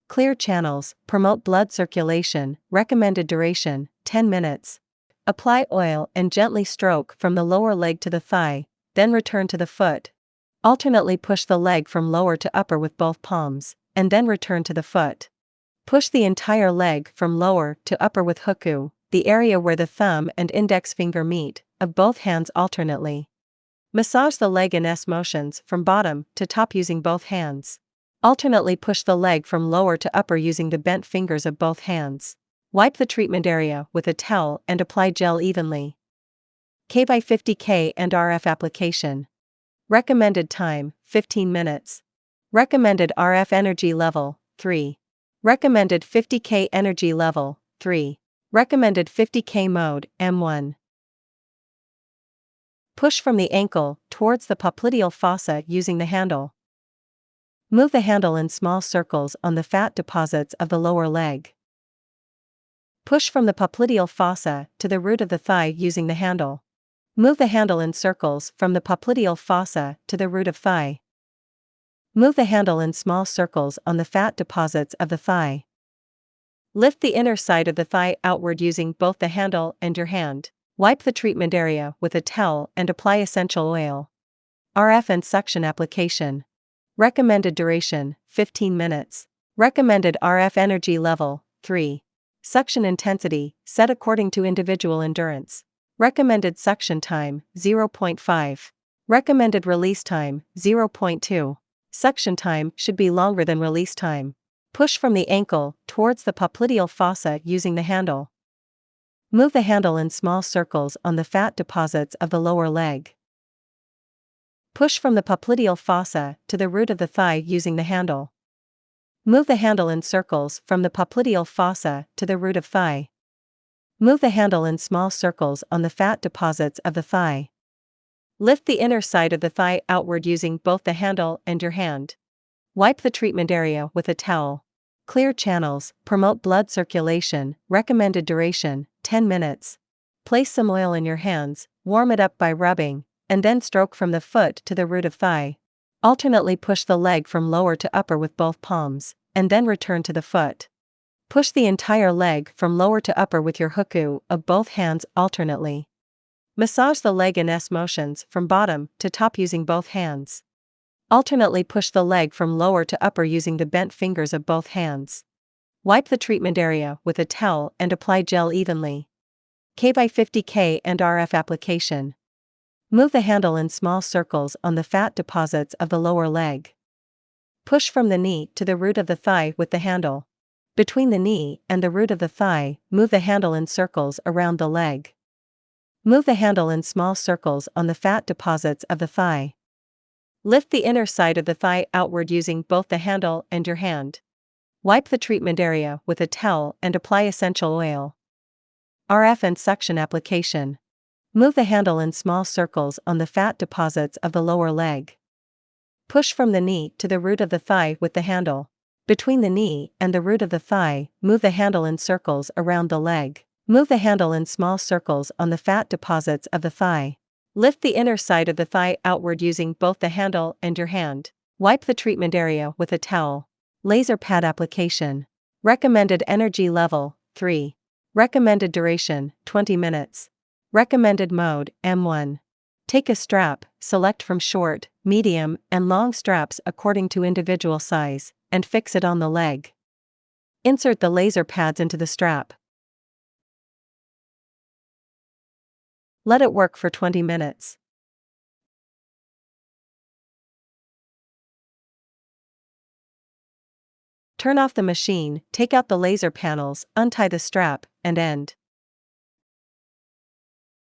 Clear channels, promote blood circulation, recommended duration, 10 minutes. Apply oil and gently stroke from the lower leg to the thigh, then return to the foot. Alternately push the leg from lower to upper with both palms, and then return to the foot. Push the entire leg from lower to upper with huku, the area where the thumb and index finger meet, of both hands alternately. Massage the leg in S motions from bottom to top using both hands. Alternately push the leg from lower to upper using the bent fingers of both hands. Wipe the treatment area with a towel and apply gel evenly. BS-50K and RF application. Recommended time, 15 minutes. Recommended RF energy level, 3. Recommended 50K energy level, 3. Recommended 50K mode, M1. Push from the ankle towards the popliteal fossa using the handle. Move the handle in small circles on the fat deposits of the lower leg. Push from the popliteal fossa to the root of the thigh using the handle. Move the handle in circles from the popliteal fossa to the root of thigh. Move the handle in small circles on the fat deposits of the thigh. Lift the inner side of the thigh outward using both the handle and your hand. Wipe the treatment area with a towel and apply essential oil. RF and suction application. Recommended duration, 15 minutes. Recommended RF energy level, 3. Suction intensity, set according to individual endurance. Recommended suction time, 0.5. Recommended release time, 0.2. Suction time should be longer than release time. Push from the ankle towards the popliteal fossa using the handle. Move the handle in small circles on the fat deposits of the lower leg. Push from the popliteal fossa to the root of the thigh using the handle. Move the handle in circles from the popliteal fossa to the root of thigh. Move the handle in small circles on the fat deposits of the thigh. Lift the inner side of the thigh outward using both the handle and your hand. Wipe the treatment area with a towel. Clear channels, promote blood circulation, recommended duration, 10 minutes. Place some oil in your hands, warm it up by rubbing, and then stroke from the foot to the root of thigh. Alternately push the leg from lower to upper with both palms, and then return to the foot. Push the entire leg from lower to upper with your huku of both hands alternately. Massage the leg in S motions from bottom to top using both hands. Alternately push the leg from lower to upper using the bent fingers of both hands. Wipe the treatment area with a towel and apply gel evenly. BS-50K and RF application. Move the handle in small circles on the fat deposits of the lower leg. Push from the knee to the root of the thigh with the handle. Between the knee and the root of the thigh, move the handle in circles around the leg. Move the handle in small circles on the fat deposits of the thigh. Lift the inner side of the thigh outward using both the handle and your hand. Wipe the treatment area with a towel and apply essential oil. RF and suction application. Move the handle in small circles on the fat deposits of the lower leg. Push from the knee to the root of the thigh with the handle. Between the knee and the root of the thigh, move the handle in circles around the leg. Move the handle in small circles on the fat deposits of the thigh. Lift the inner side of the thigh outward using both the handle and your hand. Wipe the treatment area with a towel. Laser pad application. Recommended energy level, 3. Recommended duration, 20 minutes. Recommended mode, M1. Take a strap, select from short, medium, and long straps according to individual size, and fix it on the leg. Insert the laser pads into the strap. Let it work for 20 minutes. Turn off the machine, take out the laser panels, untie the strap, and end.